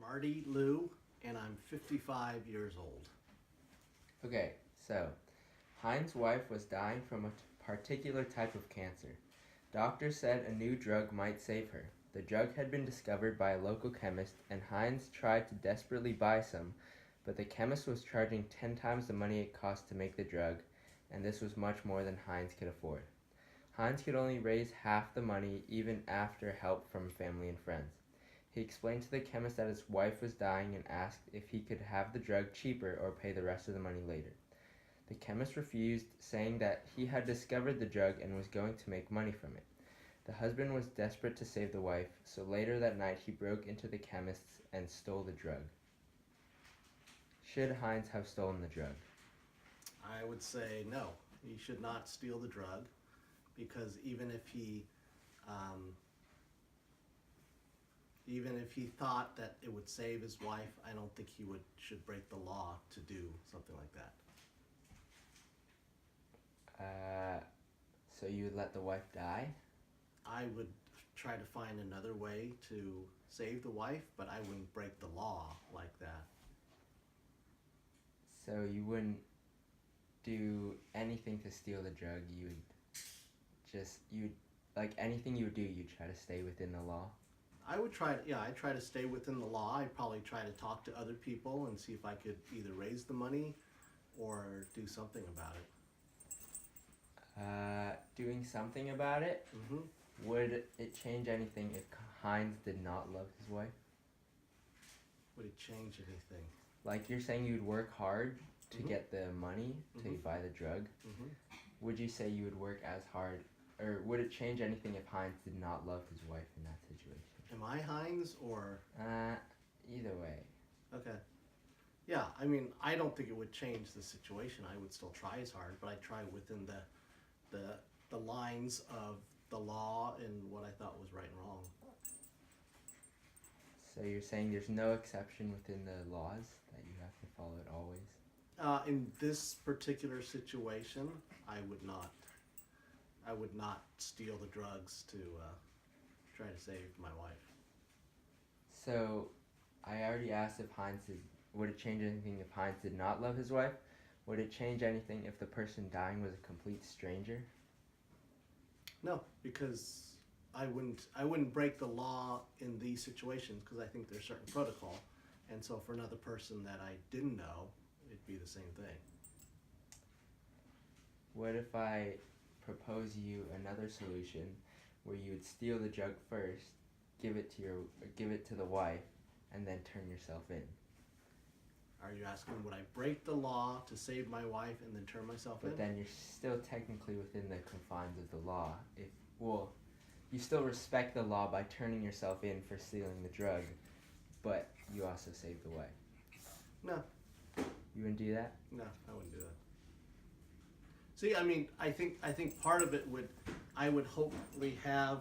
Marty Lou, and I'm 55 years old. Okay, so Heinz's wife was dying from a particular type of cancer. Doctors said a new drug might save her. The drug had been discovered by a local chemist, and Heinz tried to desperately buy some, but the chemist was charging 10 times the money it cost to make the drug, and this was much more than Heinz could afford. Heinz could only raise half the money even after help from family and friends. He explained to the chemist that his wife was dying and asked if he could have the drug cheaper or pay the rest of the money later. The chemist refused, saying that he had discovered the drug and was going to make money from it. The husband was desperate to save the wife, so later that night he broke into the chemist's and stole the drug. Should Heinz have stolen the drug? I would say no. He should not steal the drug because even if he thought that it would save his wife, I don't think he should break the law to do something like that. So you would let the wife die? I would try to find another way to save the wife, but I wouldn't break the law like that. So you wouldn't do anything to steal the drug? Anything you would do, you'd try to stay within the law? I'd try to stay within the law. I'd probably try to talk to other people and see if I could either raise the money or do something about it. Doing something about it? Mm-hmm. Would it change anything if Heinz did not love his wife? Would it change anything? Like you're saying you'd work hard to Mm-hmm. get the money to Mm-hmm. buy the drug. Mm-hmm. Would you say you would work as hard, or would it change anything if Heinz did not love his wife in that situation? Am I Heinz or? Either way. Okay. Yeah, I mean, I don't think it would change the situation. I would still try as hard, but I'd try within the lines of the law and what I thought was right and wrong. So you're saying there's no exception within the laws, that you have to follow it always? In this particular situation, I would not. I would not steal the drugs to try to save my wife. So I already asked if would it change anything if Heinz did not love his wife? Would it change anything if the person dying was a complete stranger? No, because I wouldn't break the law in these situations because I think there's certain protocol, and so for another person that I didn't know, it'd be the same thing. What if I propose you another solution where you would steal the drug first, give it to the wife, and then turn yourself in? Are you asking would I break the law to save my wife and then turn myself in? But then you're still technically within the confines of the law. You still respect the law by turning yourself in for stealing the drug, but you also save the wife. No. You wouldn't do that? No, I wouldn't do that. See, I mean, I think part of it I would hopefully have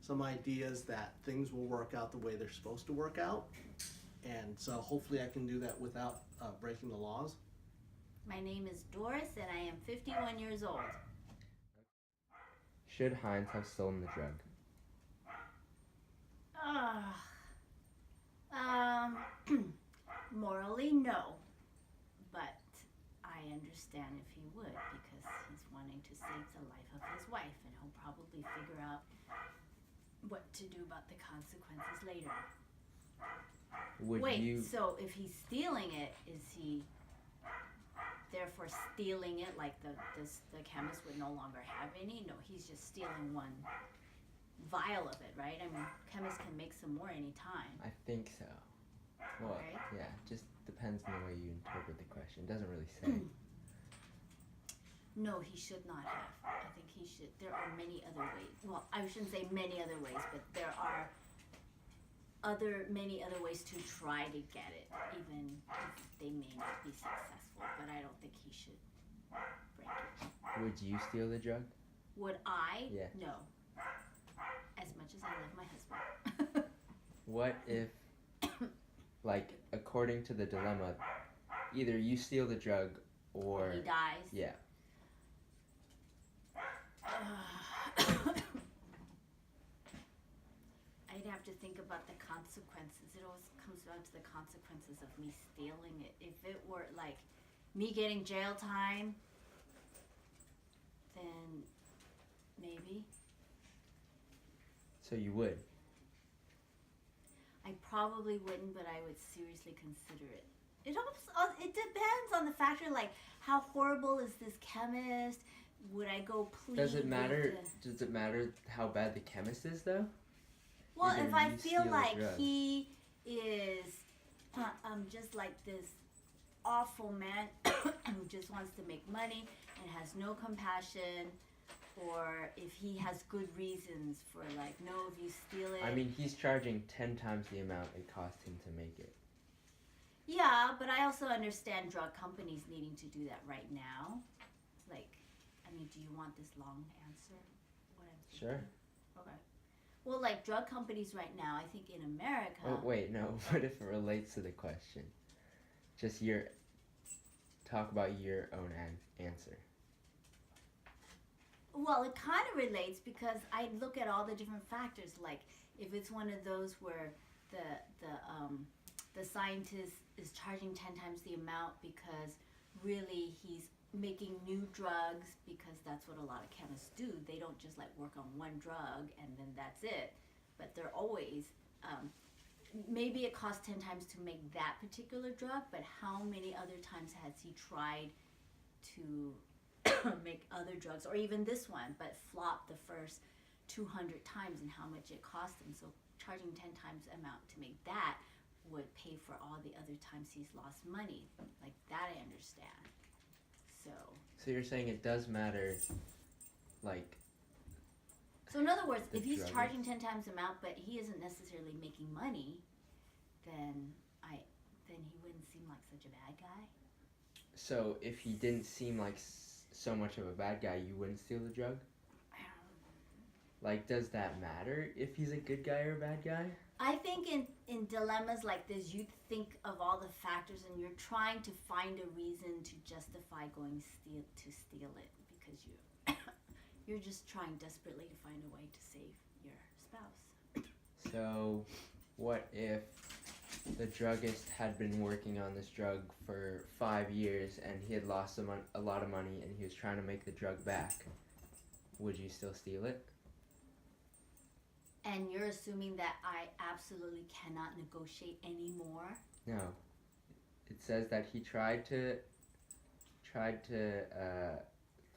some ideas that things will work out the way they're supposed to work out, and so hopefully I can do that without breaking the laws. My name is Doris, and I am 51 years old. Should Heinz have stolen the drug? Morally, no. But I understand if he would, because he's wanting to save the life of his wife, and he'll probably figure out what to do about the consequences later. So if he's stealing it, is he therefore stealing it like the chemist would no longer have any? No, he's just stealing one vial of it, right? I mean, chemists can make some more anytime. I think so. Well, right? Yeah, just depends on the way you interpret the question. It doesn't really say. No, he should not have. I think he should. There are many other ways. Well, I shouldn't say many other ways, but there are many other ways to try to get it, even if they may not be successful. But I don't think he should break it. Would you steal the drug? Would I? Yeah. No. As much as I love my husband. What if, according to the dilemma, either you steal the drug or he dies? Yeah. I'd have to think about the consequences. It always comes down to the consequences of me stealing it. If it were like me getting jail time, then maybe. So you would. I probably wouldn't, but I would seriously consider it. It depends on the factor, like how horrible is this chemist? Would I go plead? Does it matter? with Does it matter how bad the chemist is, though? Well, Either if I you feel steal the like drug. he is just like this awful man who just wants to make money and has no compassion, or if he has good reasons for like, no, if you steal it. I mean, he's charging 10 times the amount it cost him to make it. Yeah, but I also understand drug companies needing to do that right now. Like, I mean, do you want this long answer? What I'm Sure. thinking? Okay. Well, like drug companies right now, I think in America. Oh, wait, no. What if it relates to the question? Just talk about your own answer. Well, it kind of relates because I look at all the different factors. Like, if it's one of those where the scientist is charging 10 times the amount because really he's making new drugs, because that's what a lot of chemists do. They don't just like work on one drug and then that's it, but they're always maybe it costs 10 times to make that particular drug, but how many other times has he tried to make other drugs, or even this one, but flopped the first 200 times, and how much it cost him? So charging 10 times the amount to make that would pay for all the other times he's lost money. Like that I understand. So you're saying it does matter, like... So in other words, The if he's drug. charging 10 times the amount, but he isn't necessarily making money, then he wouldn't seem like such a bad guy. So if he didn't seem like so much of a bad guy, you wouldn't steal the drug? Like, does that matter if he's a good guy or a bad guy? I think in dilemmas like this, you think of all the factors and you're trying to find a reason to justify going to steal it, because you're just trying desperately to find a way to save your spouse. So, what if the druggist had been working on this drug for 5 years and he had lost a lot of money and he was trying to make the drug back? Would you still steal it? And you're assuming that I absolutely cannot negotiate anymore? No. It says that he tried to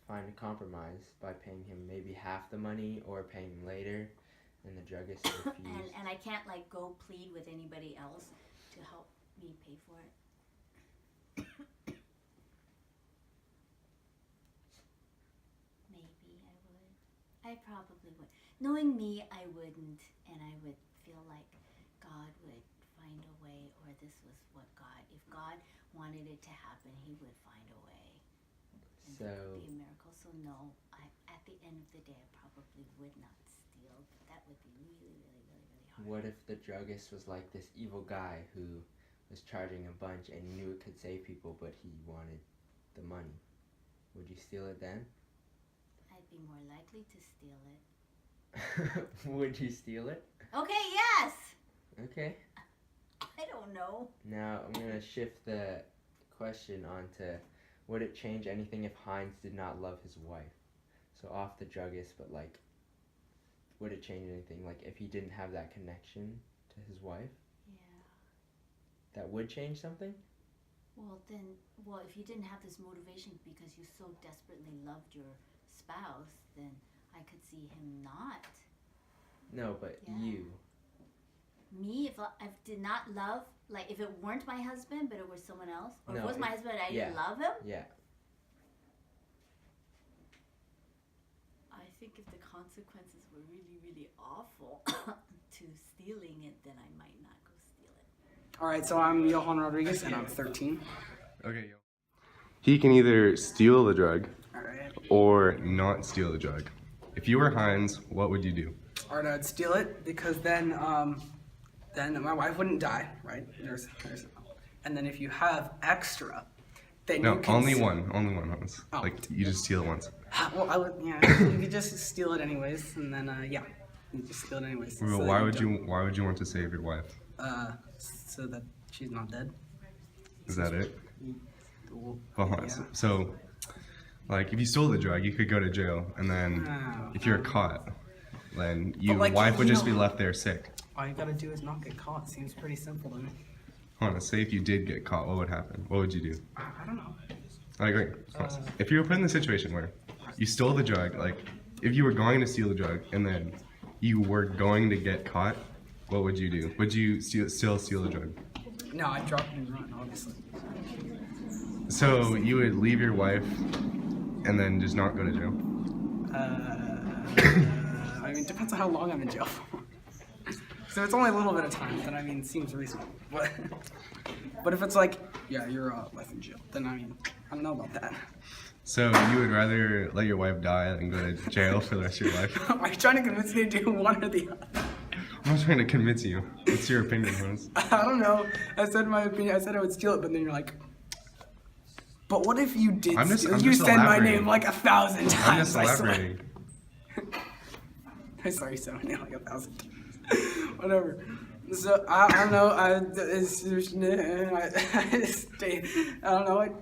find a compromise by paying him maybe half the money or paying him later, and the druggist refused. and I can't like go plead with anybody else to help me pay for it? Maybe I would. I probably would. Knowing me, I wouldn't, and I would feel like God would find a way, or this was what if God wanted it to happen, he would find a way. And So, that could be a miracle. So no, at the end of the day, I probably would not steal, but that would be really, really, really, really hard. what if the druggist was like this evil guy who was charging a bunch and knew it could save people, but he wanted the money? Would you steal it then? I'd be more likely to steal it. Would you steal it? Okay, yes! Okay. I don't know. Now I'm gonna shift the question onto, would it change anything if Heinz did not love his wife? So off the druggist, but like, would it change anything? Like if he didn't have that connection to his wife? Yeah. That would change something? Well, if you didn't have this motivation because you so desperately loved your spouse, then I could see him not. No, but Yeah. you. Me, if I did not love, like if it weren't my husband, but it was someone else, or if No, it was my if- husband and I yeah. didn't love him, Yeah. I think if the consequences were really, really awful to stealing it, then I might not go steal it. All right, so I'm Johan Rodriguez, and I'm 13. Okay. He can either steal the drug All right. or not steal the drug. If you were Heinz, what would you do? All right, I'd steal it because then my wife wouldn't die, right? And then if you have extra, then No, you can only one Heinz. Oh. Like you just steal it once. Well, you could just steal it anyways, and then yeah. You just steal it anyways. Well, so why that would don't- why would you want to save your wife? So that she's not dead. Is that it? Well, Well, hold on. yeah. So, like, if you stole the drug, you could go to jail, and then Oh. if you're caught, then your like, wife would you just know- be left there sick. All you gotta do is not get caught. Seems pretty simple to me. Hold on. Say if you did get caught, what would happen? What would you do? I don't know. Like, wait, hold on. If you were put in the situation where you stole the drug, like, if you were going to steal the drug and then you were going to get caught, what would you do? Would you still steal the drug? No, I dropped it and run, obviously. So you would leave your wife and then just not go to jail? I mean, depends on how long I'm in jail for. So it's only a little bit of time, then I mean, seems reasonable. But if it's like, yeah, you're life in jail, then I mean, I don't know about that. So you would rather let your wife die than go to jail for the rest of your life? Are you trying to convince me to do one or the other? I'm not trying to convince you. What's your opinion, Hans? I don't know. I said my opinion. I said I would steal it, but then you're like, but what if you did I'm steal? just You said my elaborating. name like 1,000 times. I'm just I swear. elaborating. I saw you said my name like 1,000 times. Whatever. So I don't know. I don't know.